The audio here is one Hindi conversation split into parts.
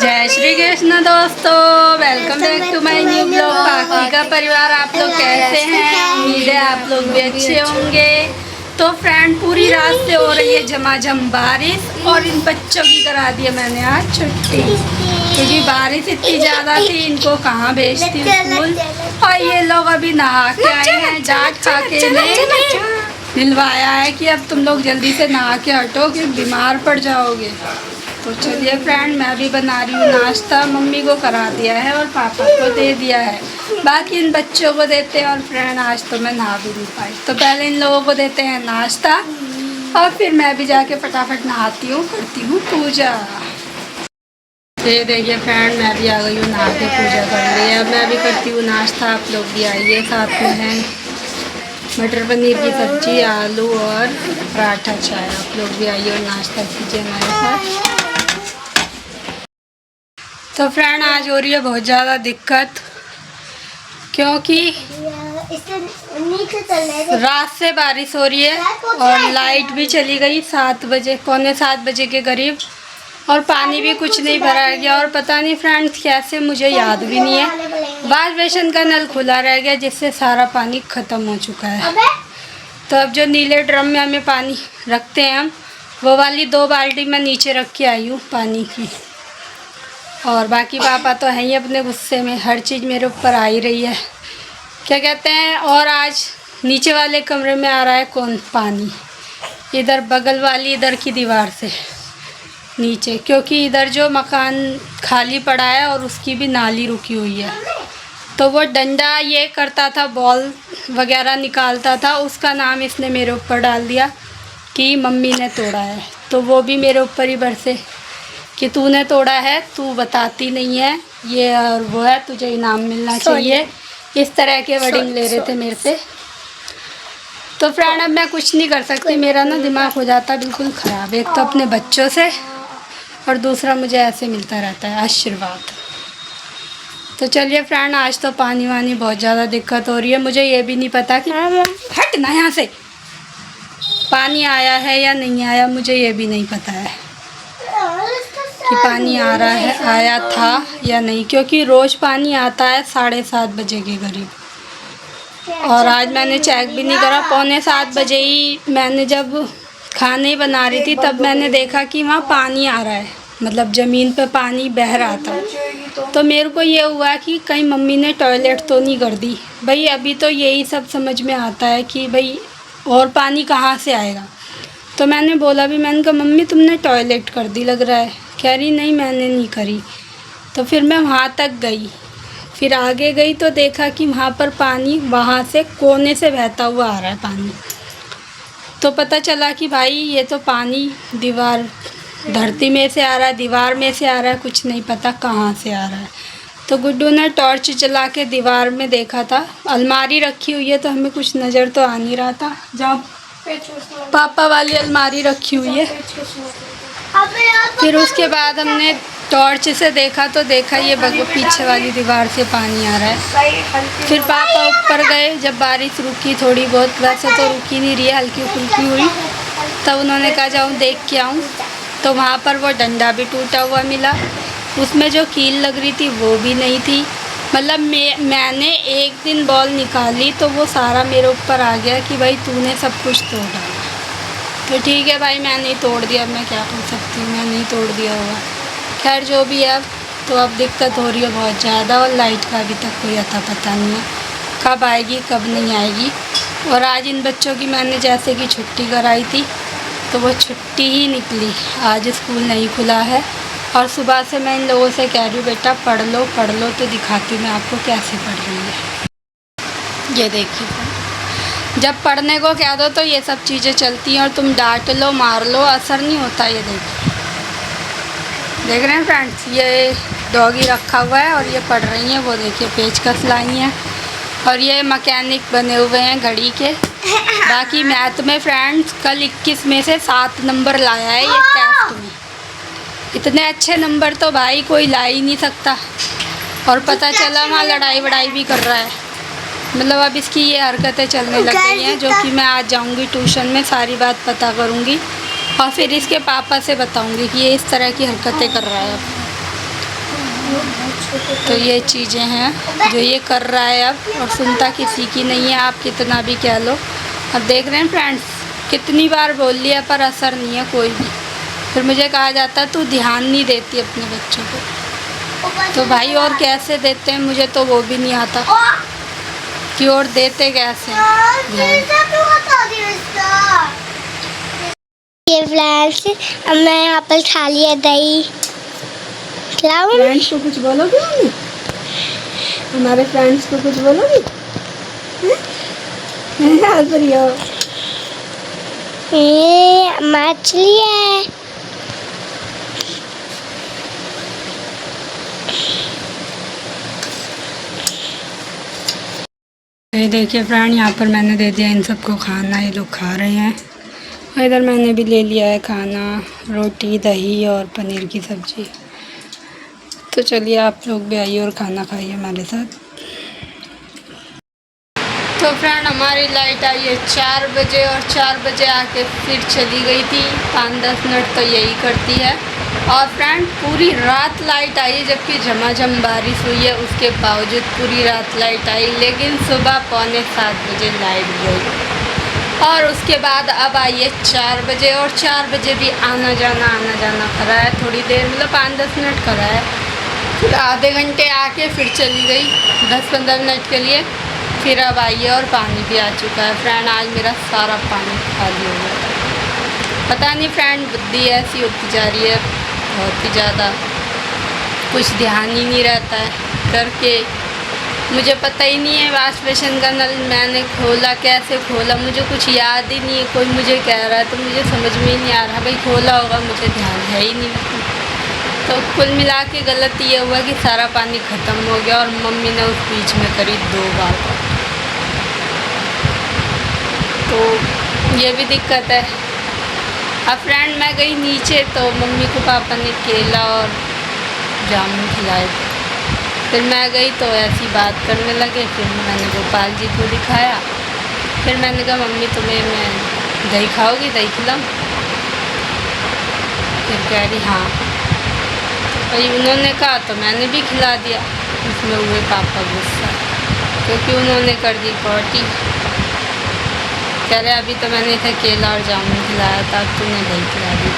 जय श्री कृष्ण दोस्तों, welcome back to my new blog. बाकी का परिवार आप लोग कैसे हैं? उम्मीद है आप लोग भी अच्छे होंगे। तो फ्रेंड, पूरी रात से हो रही है झमाझम बारिश और इन बच्चों की करा दी है मैंने आज छुट्टी, क्योंकि बारिश इतनी ज़्यादा थी, इनको कहाँ भेजती स्कूल। और ये लोग अभी नहा के आए हैं, जाट खा के दिलवाया है कि अब तुम लोग जल्दी से नहा के हटो कि बीमार पड़ जाओगे। तो चलिए फ्रेंड, मैं भी बना रही हूँ नाश्ता। मम्मी को करा दिया है और पापा को दे दिया है, बाकी इन बच्चों को देते हैं। और फ्रेंड, आज तो मैं नहा भी नहीं पाई, तो पहले इन लोगों को देते हैं नाश्ता और फिर मैं भी जाके फटाफट नहाती हूँ, करती हूँ पूजा। ये देखिए फ्रेंड, मैं भी आ गई हूँ नहा के पूजा कर ली है। अब मैं भी करती हूँ नाश्ता, आप लोग भी आइए साथ में। है मटर पनीर की सब्जी, आलू और पराठा चाय। आप लोग भी आइए और नाश्ता कीजिए हमारे साथ। तो फ्रेंड, आज हो रही है बहुत ज़्यादा दिक्कत, क्योंकि रात से बारिश हो रही है और लाइट भी चली गई 7 बजे, पौने 7 बजे के करीब। और पानी भी कुछ नहीं भरा गया। और पता नहीं फ्रेंड्स कैसे, मुझे याद भी नहीं है, वाश बेसिन का नल खुला रह गया, जिससे सारा पानी ख़त्म हो चुका है। तो अब जो नीले ड्रम में हमें पानी रखते हैं हम, वो वाली 2 बाल्टी मैं नीचे रख के आई हूँ पानी की। और बाकी पापा तो हैं ही अपने गुस्से में, हर चीज़ मेरे ऊपर आ ही रही है, क्या कहते हैं। और आज नीचे वाले कमरे में आ रहा है कौन पानी, इधर बगल वाली इधर की दीवार से नीचे, क्योंकि इधर जो मकान खाली पड़ा है और उसकी भी नाली रुकी हुई है। तो वो डंडा ये करता था, बॉल वगैरह निकालता था, उसका नाम इसने मेरे ऊपर डाल दिया कि मम्मी ने तोड़ा है। तो वो भी मेरे ऊपर ही बरसे कि तूने तोड़ा है, तू बताती नहीं है, ये और वो है, तुझे इनाम मिलना चाहिए। इस तरह के वर्डिंग ले रहे थे मेरे से। तो फ्रेंड, अब मैं कुछ नहीं कर सकती, मेरा ना दिमाग हो जाता बिल्कुल ख़राब। एक तो अपने बच्चों से और दूसरा मुझे ऐसे मिलता रहता है आशीर्वाद। तो चलिए फ्रेंड, आज तो पानी वानी बहुत ज़्यादा दिक्कत हो रही है। मुझे ये भी नहीं पता कि हट ना यहाँ से, पानी आया है या नहीं आया, मुझे ये भी नहीं पता है कि पानी आ रहा है, आया था या नहीं, क्योंकि रोज़ पानी आता है 7:30 बजे के करीब। और आज मैंने चेक भी नहीं करा, पौने 7 बजे ही मैंने जब खाने बना रही थी तब मैंने देखा कि वहाँ पानी आ रहा है, मतलब ज़मीन पे पानी बह रहा था। तो मेरे को ये हुआ कि कहीं मम्मी ने टॉयलेट तो नहीं कर दी। भाई अभी तो यही सब समझ में आता है कि भाई और पानी कहाँ से आएगा। तो मैंने बोला भी, मैंने कहा मम्मी तुमने टॉयलेट कर दी लग रहा है। कह रही नहीं मैंने नहीं करी। तो फिर मैं वहाँ तक गई, फिर आगे गई तो देखा कि वहाँ पर पानी वहाँ से कोने से बहता हुआ आ रहा है पानी। तो पता चला कि भाई ये तो पानी दीवार धरती में से आ रहा है, दीवार में से आ रहा है, कुछ नहीं पता कहाँ से आ रहा है। तो गुड्डू ने टॉर्च जला के दीवार में देखा था, अलमारी रखी हुई है तो हमें कुछ नज़र तो आ नहीं रहा था, जहाँ पापा वाली अलमारी रखी हुई है। फिर उसके बाद हमने टॉर्च से देखा तो देखा ये पीछे वाली दीवार से पानी आ रहा है। फिर पापा ऊपर गए, जब बारिश रुकी थोड़ी बहुत, वैसे तो रुकी नहीं रही है, हल्की फुल्की हुई, तब उन्होंने कहा जाऊँ देख के आऊँ। तो वहाँ पर वो डंडा भी टूटा हुआ मिला, उसमें जो कील लग रही थी वो भी नहीं थी। मतलब मैंने एक दिन बॉल निकाली तो वो सारा मेरे ऊपर आ गया कि भाई तूने सब कुछ तोड़ डाला। तो ठीक है भाई, मैं नहीं तोड़ दिया, अब मैं क्या कर सकती हूँ, मैं नहीं तोड़ दिया होगा। खैर जो भी है, तो अब दिक्कत हो रही है बहुत ज़्यादा। और लाइट का अभी तक कोई अता पता नहीं है, कब आएगी कब नहीं आएगी। और आज इन बच्चों की मैंने जैसे कि छुट्टी कराई थी तो वो छुट्टी ही निकली, आज स्कूल नहीं खुला है। और सुबह से मैं इन लोगों से कह रही हूँ बेटा पढ़ लो पढ़ लो, तो दिखाती हूँ मैं आपको कैसे पढ़ रही है। ये देखिए, जब पढ़ने को कह दो तो ये सब चीज़ें चलती हैं, और तुम डांट लो मार लो असर नहीं होता। ये देखिए, देख रहे हैं फ्रेंड्स, ये डॉगी रखा हुआ है और ये पढ़ रही हैं। वो देखिए पेचकस लाई हैं, और ये मैकेनिक बने हुए हैं घड़ी के। बाकी मैथ में फ्रेंड्स कल 21 में से 7 नंबर लाया है ये टेस्ट में। इतने अच्छे नंबर तो भाई कोई ला ही नहीं सकता। और पता चला वहाँ लड़ाई वड़ाई भी कर रहा है, मतलब अब इसकी ये हरकतें चलने लग गई हैं, जो कि मैं आज जाऊंगी ट्यूशन में, सारी बात पता करूंगी और फिर इसके पापा से बताऊंगी कि ये इस तरह की हरकतें कर रहा है। तो ये चीज़ें हैं जो ये कर रहा है अब, और सुनता किसी की नहीं है, आप कितना भी कह लो। अब देख रहे हैं फ्रेंड्स, कितनी बार बोल लिया पर असर नहीं है कोई भी। फिर मुझे कहा जाता है तू ध्यान नहीं देती अपने बच्चों को। तो भाई और कैसे देते हैं, मुझे तो वो भी नहीं आता कि और देते कैसे ये फ्रेंड्स, अब मैं यहाँ पर खा लिया दही। फ्रेंड्स को कुछ बोलोगी मम्मी? हमारे फ्रेंड्स को कुछ बोलोगी? ये मछली है। ये देखिए फ्रेंड, यहाँ पर मैंने दे दिया इन सबको खाना, ये लोग खा रहे हैं। और इधर मैंने भी ले लिया है खाना, रोटी, दही और पनीर की सब्ज़ी। तो चलिए आप लोग भी आइए और खाना खाइए हमारे साथ। तो फ्रेंड, हमारी लाइट आई है 4 बजे, और 4 बजे आके फिर चली गई थी। 5-10 मिनट तो यही करती है। और फ्रेंड, पूरी रात लाइट आई, जबकि झमाझम बारिश हुई है, उसके बावजूद पूरी रात लाइट आई। लेकिन सुबह 6:45 बजे लाइट गई, और उसके बाद अब आई है 4 बजे, और 4 बजे भी आना जाना करा है। थोड़ी देर, मतलब 5-10 मिनट करा है, फिर आधे घंटे आके फिर चली गई 10-15 मिनट के लिए। फिर अब आई है और पानी भी आ चुका है। फ्रेंड, आज मेरा सारा पानी खाली हो गया था। पता नहीं फ्रेंड, बुद्धि ऐसी होती जा रही है बहुत ही ज़्यादा, कुछ ध्यान ही नहीं रहता है करके। मुझे पता ही नहीं है वाश बेसिन का नल मैंने खोला, कैसे खोला, मुझे कुछ याद ही नहीं है। कोई मुझे कह रहा है तो मुझे समझ में ही नहीं आ रहा भाई खोला होगा, मुझे ध्यान है ही नहीं। तो कुल मिला के गलती ये हुआ कि सारा पानी ख़त्म हो गया, और मम्मी ने उस बीच में करी 2 बार। तो ये भी दिक्कत है। अब फ्रेंड, मैं गई नीचे तो मम्मी को पापा ने केला और जामुन खिलाए थे। फिर मैं गई तो ऐसी बात करने लगे। फिर मैंने गोपाल जी को दिखाया। फिर मैंने कहा मम्मी तुम्हें मैं दही खाओगी, दही खिलाऊं? फिर कह रही हाँ। भाई उन्होंने कहा तो मैंने भी खिला दिया। उसमें हुए पापा गुस्सा, क्योंकि उन्होंने कर दी पॉटी। कह रहे अभी तो मैंने इसे केला और जामुन खिलाया था, तूने दही खिला दी।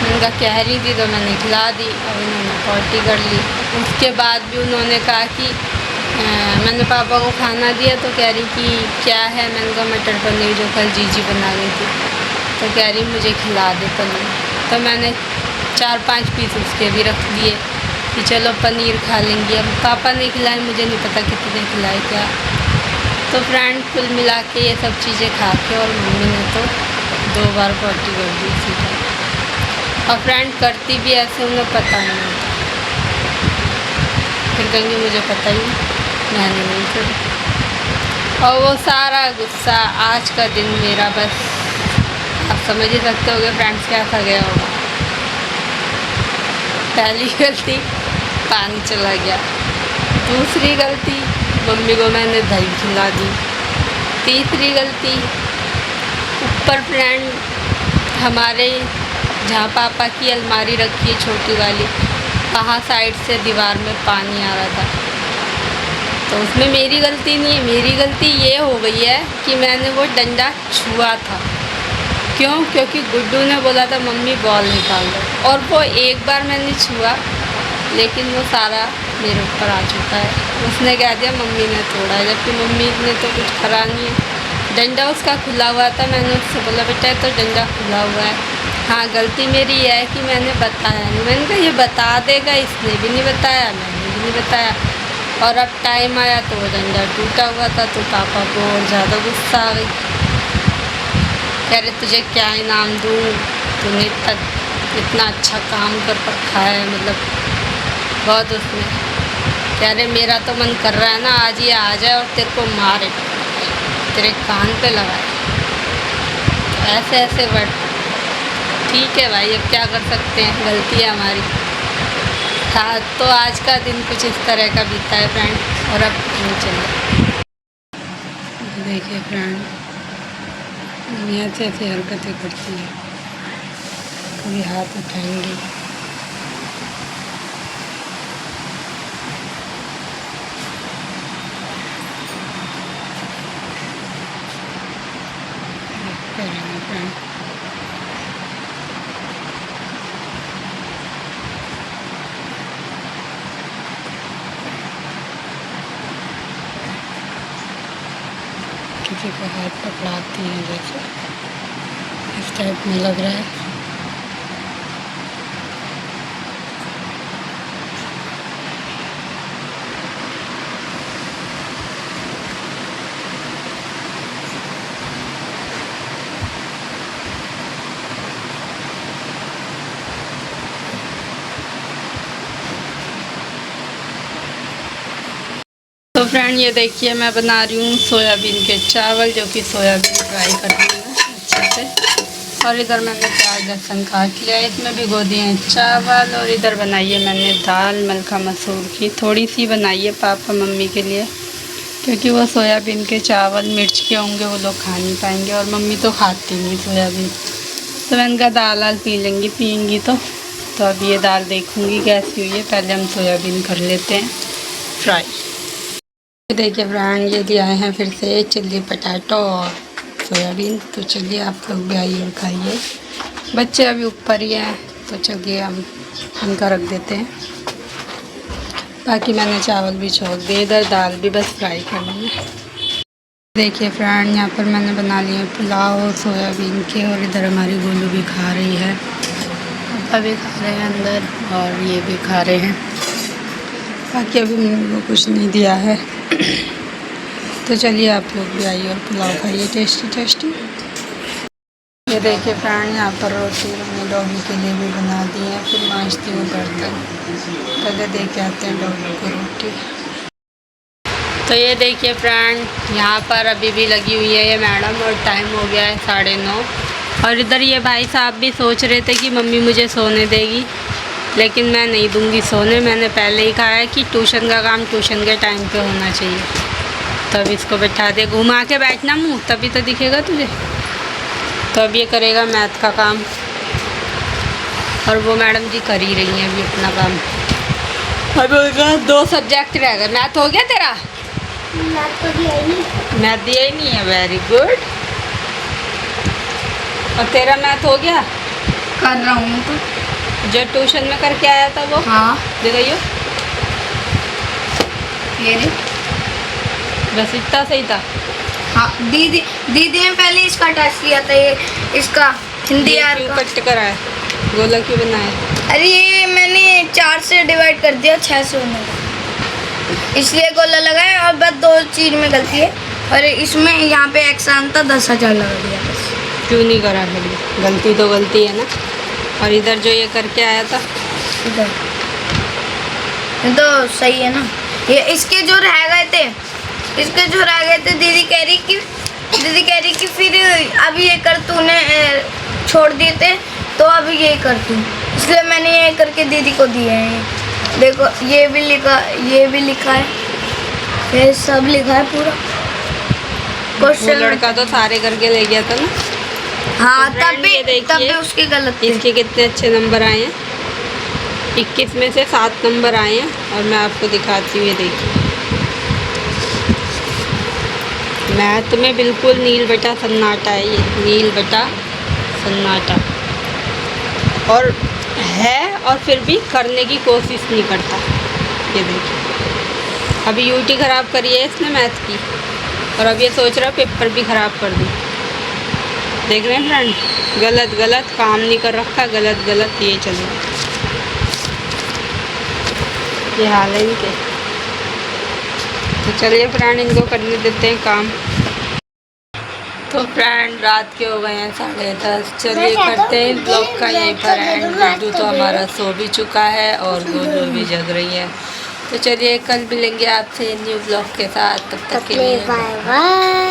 उनका कह रही थी तो मैंने खिला दी, अब उन्होंने पॉटी कर ली। उसके बाद भी उन्होंने कहा कि मैंने पापा को खाना दिया तो कह रही कि क्या है, मैंने कहा मटर पनीर जो कल जीजी बना गई थी। तो कह रही मुझे खिला दे पनीर। तो मैंने 4-5 पीस उसके भी रख दिए कि चलो पनीर खा लेंगी। अब पापा ने खिलाए, मुझे नहीं पता कितने खिलाए क्या। तो फ्रेंड, कुल मिला के ये सब चीज़ें खा के, और मम्मी ने तो 2 बार पॉटी कर दी इसी तरह। और फ्रेंड, करती भी ऐसे उन्हें पता नहीं होता। फिर कहेंगे मुझे पता ही मैंने नहीं करी। और वो सारा गुस्सा आज का दिन मेरा, बस आप समझ ही सकते होगे फ्रेंड्स कैसा गया होगा। पहली गलती, पानी चला गया। दूसरी गलती, मम्मी को मैंने दही खिला दी। तीसरी गलती, ऊपर फ्रेंड हमारे जहाँ पापा की अलमारी रखी है छोटी वाली, वहाँ साइड से दीवार में पानी आ रहा था। तो उसमें मेरी गलती नहीं है। मेरी गलती ये हो गई है कि मैंने वो डंडा छुआ था। क्यों? क्योंकि गुड्डू ने बोला था मम्मी बॉल निकाल दो, और वो एक बार मैंने छुआ, लेकिन वो सारा मेरे ऊपर आ चुका है। उसने कह दिया मम्मी ने तोड़ा है, जबकि मम्मी ने तो कुछ करा नहीं है। डंडा उसका खुला हुआ था। मैंने उससे बोला बेटा तो डंडा खुला हुआ है। हाँ, गलती मेरी यह है कि मैंने बताया नहीं। मैंने कहा ये बता देगा, इसने भी नहीं बताया, मैंने भी नहीं बताया। और अब टाइम आया तो वो डंडा टूटा हुआ था। तो पापा को और ज़्यादा गुस्सा आ गई। कह रहे तुझे क्या इनाम दूँ, तूने इतना अच्छा काम कर रखा है, मतलब बहुत। उसमें कह रहे मेरा तो मन कर रहा है ना आज ये आ जाए और तेरे को मारे, तेरे कान पे लगाए। ऐसे ऐसे वर्ड। ठीक है भाई, अब क्या कर सकते हैं, गलती है हमारी। था तो आज का दिन कुछ इस तरह का बीता है फ्रेंड, और अब नहीं चले। देखिए फ्रेंड, ऐसे ऐसे हरकतें करती है, कभी हाथ उठाएंगे, किसी को हाथ पकड़ाती हैं जैसे, इस टाइप में लग रहा है। तो फ्रेंड ये देखिए मैं बना रही हूँ सोयाबीन के चावल, जो कि सोयाबीन फ्राई कर रही हूँ अच्छे से। और इधर मैंने प्याज लहसुन काट लिया, इसमें भिगो दिए हैं चावल। और इधर बनाई है मैंने दाल मलका मसूर की, थोड़ी सी बनाई है पापा मम्मी के लिए, क्योंकि वो सोयाबीन के चावल मिर्च के होंगे, वो लोग खा नहीं पाएंगे। और मम्मी तो खाती नहीं सोयाबीन, तो मैंने कहा दाल पी लेंगी, पियेंगी तो अब ये दाल देखूँगी कैसी हुई है। पहले हम सोयाबीन कर लेते हैं फ्राई। देखिए फ्रेंड ये दिए हैं फिर से चिल्ली पटाटो और सोयाबीन। तो चलिए आप लोग भी आइए और खाइए। बच्चे अभी ऊपर ही हैं, तो चलिए हम इनका रख देते हैं। बाकी मैंने चावल भी छोड़ दिए, इधर दाल भी बस फ्राई करनी है। देखिए फ्रेंड यहाँ पर मैंने बना लिए पुलाव सोयाबीन के, और इधर हमारी गोलू भी खा रही है, पापा भी खा रहे हैं अंदर, और ये भी खा रहे हैं। बाकी अभी मम्मी को कुछ नहीं दिया है। तो चलिए आप लोग भी आइए और पुलाव खाइए टेस्टी टेस्टी। ये देखिए फ्रेंड यहाँ पर रोटी मैंने डॉगी के लिए भी बना दी है, फिर मांजती हूँ बर्तन। पहले दे के आते हैं डॉगी को रोटी। तो ये देखिए फ्रेंड यहाँ पर अभी भी लगी हुई है ये मैडम, और टाइम हो गया है 9:30। और इधर ये भाई साहब भी सोच रहे थे कि मम्मी मुझे सोने देगी, लेकिन मैं नहीं दूंगी सोने। मैंने पहले ही कहा है कि ट्यूशन का काम ट्यूशन के टाइम पे होना चाहिए। तो अब इसको बैठा दे, घुमा के बैठना मुँह, तभी तो दिखेगा तुझे। तो अब ये करेगा मैथ का काम, और वो मैडम जी कर ही रही हैं अभी अपना काम। अब 2 सब्जेक्ट रह गए। मैथ हो गया तेरा? मैथ तो दिया ही नहीं। मैथ दिया ही नहीं है, वेरी गुड। और तेरा मैथ हो गया? कर रहा हूँ तो। जो ट्यूशन में करके आया था वो? हाँ दिखाइयो। ये बस इतना सही था? हाँ दीदी ने पहले इसका टेस्ट किया था, ये इसका हिंदी यार क्यों का। कट कराया? गोला क्यों बनाया? अरे ये मैंने 4 से डिवाइड कर दिया 6 से होने, इसलिए गोला लगाया। और बस 2 चीज़ में गलती है, और इसमें यहाँ पे एक्सान था 10,000 लगा दिया बस। क्यों नहीं करा फिर? गलती तो गलती है ना। और इधर जो ये करके आया था इधर ये तो सही है ना। ये इसके जो रह गए थे दीदी कह रही कि फिर अब ये कर, तूने छोड़ दिए थे तो अब ये कर तू, इसलिए मैंने ये करके दीदी को दिए हैं। देखो ये भी लिखा है, ये सब लिखा है पूरा वो क्वेश्चन। लड़का तो सारे करके ले गया था ना। हाँ तो तब ये देखिए, भी उसके गलत थे। इसके कितने अच्छे नंबर आए हैं। 21 में से 7 नंबर आए हैं। और मैं आपको दिखाती हूँ, ये देखिए मैथ में बिल्कुल नील बटा सन्नाटा है, ये नील बटा सन्नाटा। और है, और फिर भी करने की कोशिश नहीं करता। ये देखिए अभी यूटी ख़राब करी है इसने मैथ की, और अब ये सोच रहा पेपर भी ख़राब कर दूँ। देख रहे हैं फ्रेंड, गलत काम नहीं कर रखा, गलत ये चलो, ये हाल है इनके। तो चलिए फ्रेंड इनको करने देते हैं काम। तो फ्रेंड रात के हो गए हैं 10:30। चलिए करते हैं ब्लॉग का यहीं पर एंड। गुड्डू तो हमारा सो भी चुका है और गोलू भी जग रही है। तो चलिए कल मिलेंगे आपसे न्यू ब्लॉग के साथ, तब तक के लिए बाय बाय।